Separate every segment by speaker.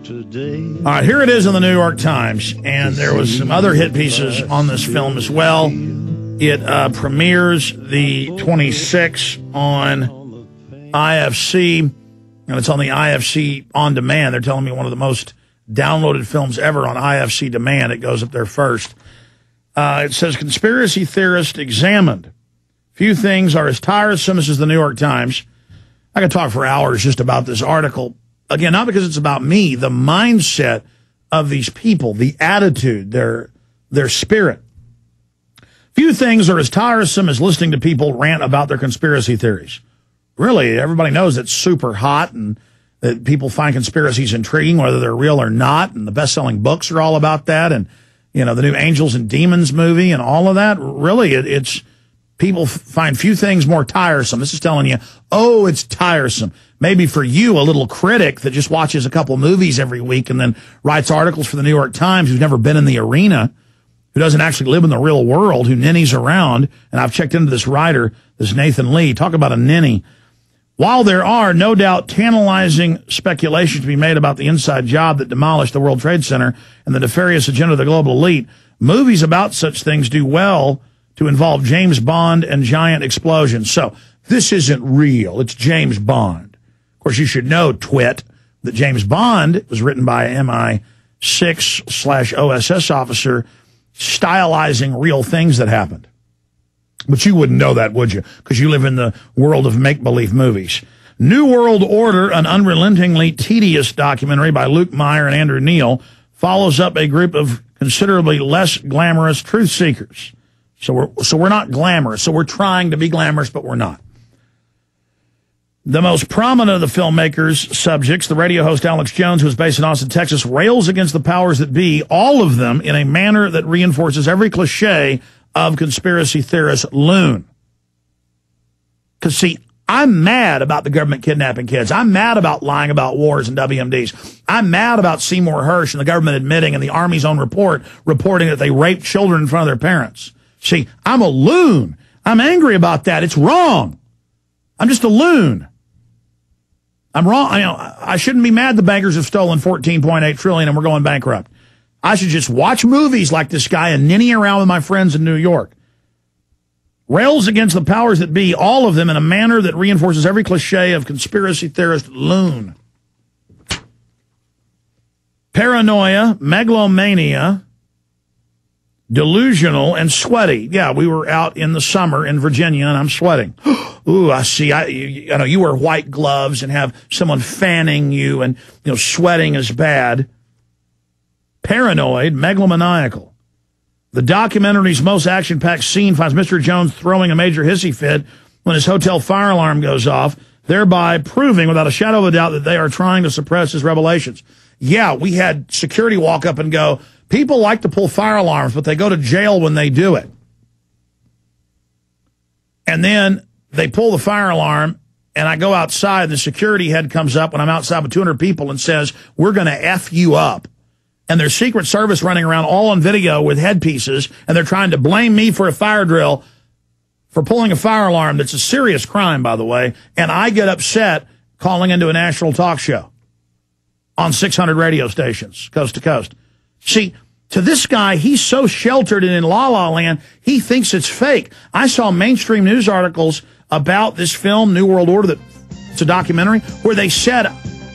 Speaker 1: All right, here it is in the New York Times, and there was some other hit pieces on this film as well. It premieres the 26th on IFC, and it's on the IFC On Demand. They're telling me one of the most downloaded films ever on IFC Demand. It goes up there first. It says, conspiracy theorist examined. Few things are as tiresome. This is the New York Times. I could talk for hours just about this article. Again, not because it's about me, the mindset of these people, the attitude, their spirit. Few things are as tiresome as listening to people rant about their conspiracy theories. Really, everybody knows it's super hot and that people find conspiracies intriguing, whether they're real or not, and the best-selling books are all about that, and, you know, the new Angels and Demons movie and all of that. Really, it's people find few things more tiresome. This is telling you, oh, it's tiresome. Maybe for you, a little critic that just watches a couple movies every week and then writes articles for the New York Times, who's never been in the arena, who doesn't actually live in the real world, who ninnies around. And I've checked into this writer, this Nathan Lee. Talk about a ninny. While there are no doubt tantalizing speculations to be made about the inside job that demolished the World Trade Center and the nefarious agenda of the global elite, movies about such things do well to involve James Bond and giant explosions. So this isn't real. It's James Bond. Of course, you should know, twit, that James Bond was written by an MI6/OSS officer stylizing real things that happened. But you wouldn't know that, would you? Because you live in the world of make-believe movies. New World Order, an unrelentingly tedious documentary by Luke Meyer and Andrew Neal, follows up a group of considerably less glamorous truth seekers. So we're not glamorous. So we're trying to be glamorous, but we're not. The most prominent of the filmmakers' subjects, the radio host Alex Jones, who is based in Austin, Texas, rails against the powers that be, all of them in a manner that reinforces every cliche of conspiracy theorist loon. Because, see, I'm mad about the government kidnapping kids. I'm mad about lying about wars and WMDs. I'm mad about Seymour Hersh and the government admitting, and the Army's own report reporting that they raped children in front of their parents. See, I'm a loon. I'm angry about that. It's wrong. I'm just a loon. I'm wrong. I shouldn't be mad the bankers have stolen $14.8 trillion and we're going bankrupt. I should just watch movies like this guy and ninny around with my friends in New York. Rails against the powers that be, all of them in a manner that reinforces every cliche of conspiracy theorist loon. Paranoia, megalomania, delusional, and sweaty. Yeah, we were out in the summer in Virginia, and I'm sweating. Ooh, I see. I know you wear white gloves and have someone fanning you, and sweating is bad. Paranoid, megalomaniacal. The documentary's most action-packed scene finds Mr. Jones throwing a major hissy fit when his hotel fire alarm goes off, thereby proving without a shadow of a doubt that they are trying to suppress his revelations. Yeah, we had security walk up and go, people like to pull fire alarms, but they go to jail when they do it. And then they pull the fire alarm, and I go outside, and the security head comes up when I'm outside with 200 people and says, we're going to F you up. And there's Secret Service running around all on video with headpieces, and they're trying to blame me for a fire drill for pulling a fire alarm. That's a serious crime, by the way. And I get upset calling into a national talk show on 600 radio stations, coast to coast. See, to this guy, he's so sheltered and in la-la land, he thinks it's fake. I saw mainstream news articles about this film, New World Order, that it's a documentary, where they said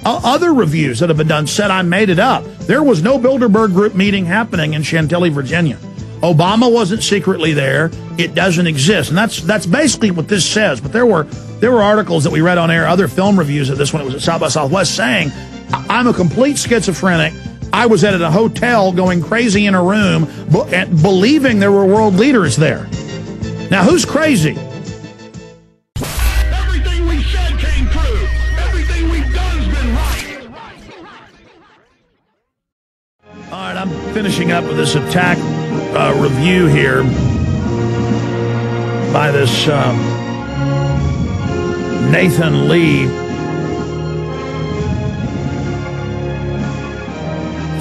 Speaker 1: other reviews that have been done said I made it up. There was no Bilderberg Group meeting happening in Chantilly, Virginia. Obama wasn't secretly there. It doesn't exist. And that's basically what this says. But there were articles that we read on air, other film reviews of this when it was at South by Southwest, saying I'm a complete schizophrenic. I was at a hotel going crazy in a room believing there were world leaders there. Now, who's crazy?
Speaker 2: Everything we said came true. Everything we've done's been right.
Speaker 1: All right, I'm finishing up with this attack review here by this Nathan Lee.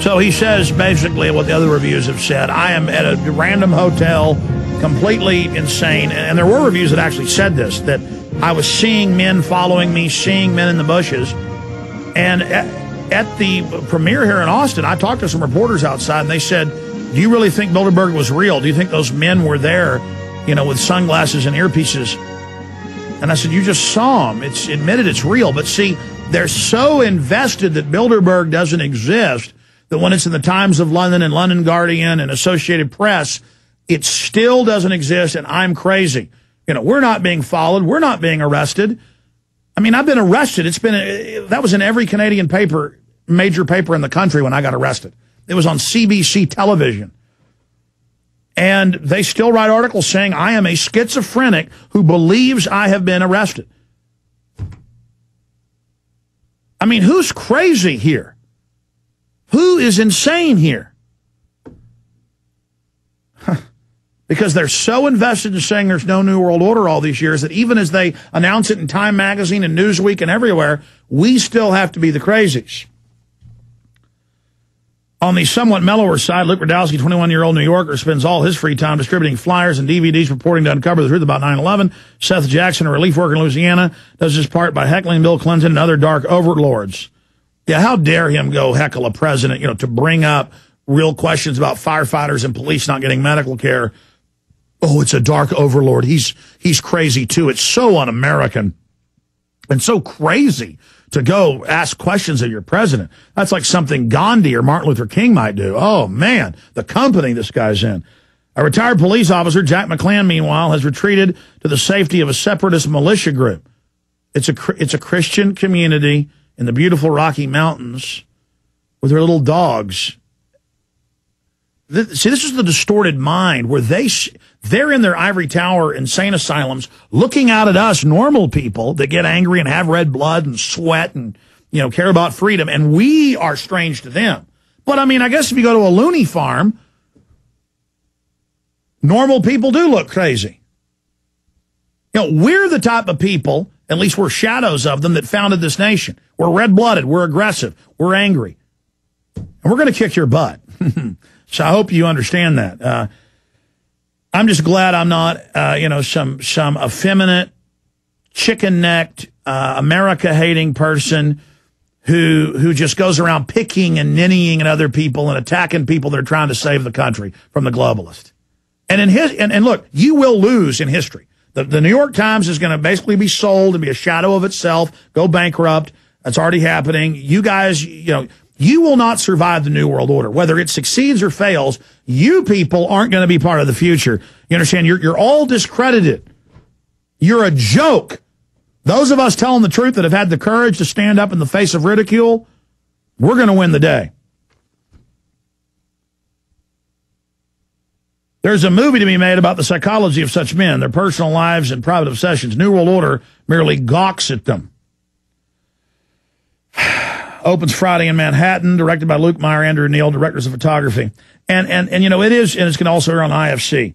Speaker 1: So he says basically what the other reviews have said. I am at a random hotel, completely insane. And there were reviews that actually said this, that I was seeing men following me, seeing men in the bushes. And at the premiere here in Austin, I talked to some reporters outside, and they said, do you really think Bilderberg was real? Do you think those men were there, you know, with sunglasses and earpieces? And I said, you just saw them. It's admitted it's real. But see, they're so invested that Bilderberg doesn't exist that when it's in the Times of London and London Guardian and Associated Press, it still doesn't exist, and I'm crazy. You know, we're not being followed. We're not being arrested. I mean, I've been arrested. That was in every Canadian paper, major paper in the country when I got arrested. It was on CBC television. And they still write articles saying I am a schizophrenic who believes I have been arrested. I mean, who's crazy here? Who is insane here? Because they're so invested in saying there's no New World Order all these years that even as they announce it in Time Magazine and Newsweek and everywhere, we still have to be the crazies. On the somewhat mellower side, Luke Radowski, 21-year-old New Yorker, spends all his free time distributing flyers and DVDs purporting to uncover the truth about 9/11. Seth Jackson, a relief worker in Louisiana, does his part by heckling Bill Clinton and other dark overlords. Yeah, how dare him go heckle a president, you know, to bring up real questions about firefighters and police not getting medical care. Oh, it's a dark overlord. He's crazy, too. It's so un-American and so crazy to go ask questions of your president. That's like something Gandhi or Martin Luther King might do. Oh, man, the company this guy's in. A retired police officer, Jack McClan, meanwhile, has retreated to the safety of a separatist militia group. It's a Christian community in the beautiful Rocky Mountains with their little dogs. See, this is the distorted mind where they're in their ivory tower insane asylums looking out at us normal people that get angry and have red blood and sweat and, you know, care about freedom, and we are strange to them. But, I mean, I guess if you go to a loony farm, normal people do look crazy. You know, we're the type of people, at least we're shadows of them, that founded this nation. We're red-blooded, we're aggressive, we're angry, and we're going to kick your butt. So I hope you understand that. I'm just glad I'm not, you know, some effeminate, chicken-necked, America-hating person who just goes around picking and ninnying at other people and attacking people that are trying to save the country from the globalist. And and look, you will lose in history. The New York Times is going to basically be sold and be a shadow of itself, go bankrupt. That's already happening. You guys, you know, you will not survive the New World Order. Whether it succeeds or fails, you people aren't going to be part of the future. You understand? You're all discredited. You're a joke. Those of us telling the truth that have had the courage to stand up in the face of ridicule, we're going to win the day. There's a movie to be made about the psychology of such men, their personal lives and private obsessions. New World Order merely gawks at them. Opens Friday in Manhattan, directed by Luke Meyer, Andrew Neal, directors of photography. And you know, it is, and it's going to also air on IFC.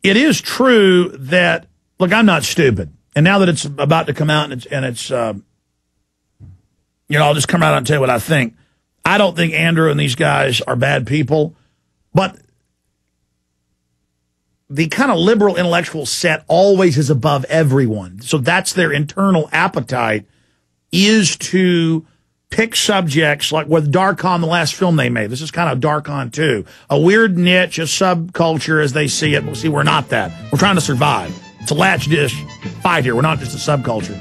Speaker 1: It is true that, look, I'm not stupid. And now that it's about to come out and it's you know, I'll just come out and tell you what I think. I don't think Andrew and these guys are bad people, but the kind of liberal intellectual set always is above everyone. So that's their internal appetite, is to pick subjects like with Darkon, the last film they made. This is kind of Darkon too. A weird niche, a subculture as they see it. Well, see, we're not that. We're trying to survive. It's a latch dish fight here. We're not just a subculture.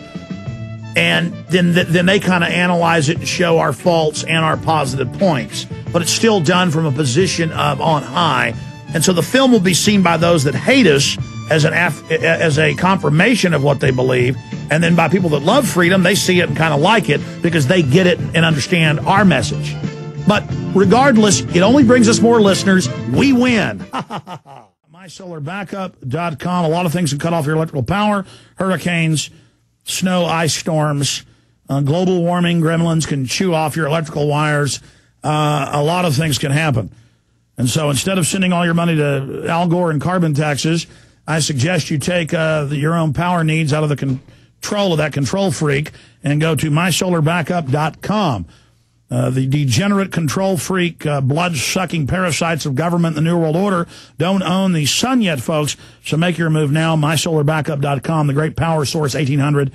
Speaker 1: And then they kind of analyze it and show our faults and our positive points. But it's still done from a position of on high. And so the film will be seen by those that hate us as a confirmation of what they believe. And then by people that love freedom, they see it and kind of like it because they get it and understand our message. But regardless, it only brings us more listeners. We win. MySolarBackup.com. A lot of things can cut off your electrical power. Hurricanes, snow, ice storms, global warming, gremlins can chew off your electrical wires. A lot of things can happen. And so instead of sending all your money to Al Gore and carbon taxes, I suggest you take your own power needs out of the control of that control freak and go to MySolarBackup.com. The degenerate control freak, blood-sucking parasites of government and the New World Order don't own the sun yet, folks. So make your move now. MySolarBackup.com, the great power source, 800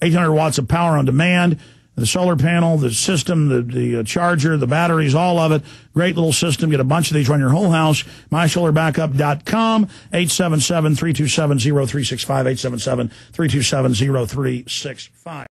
Speaker 1: watts of power on demand. The solar panel, the system, the charger, the batteries, all of it. Great little system. Get a bunch of these, run your whole house. MySolarBackup.com, 877-327-0365, 877-327-0365.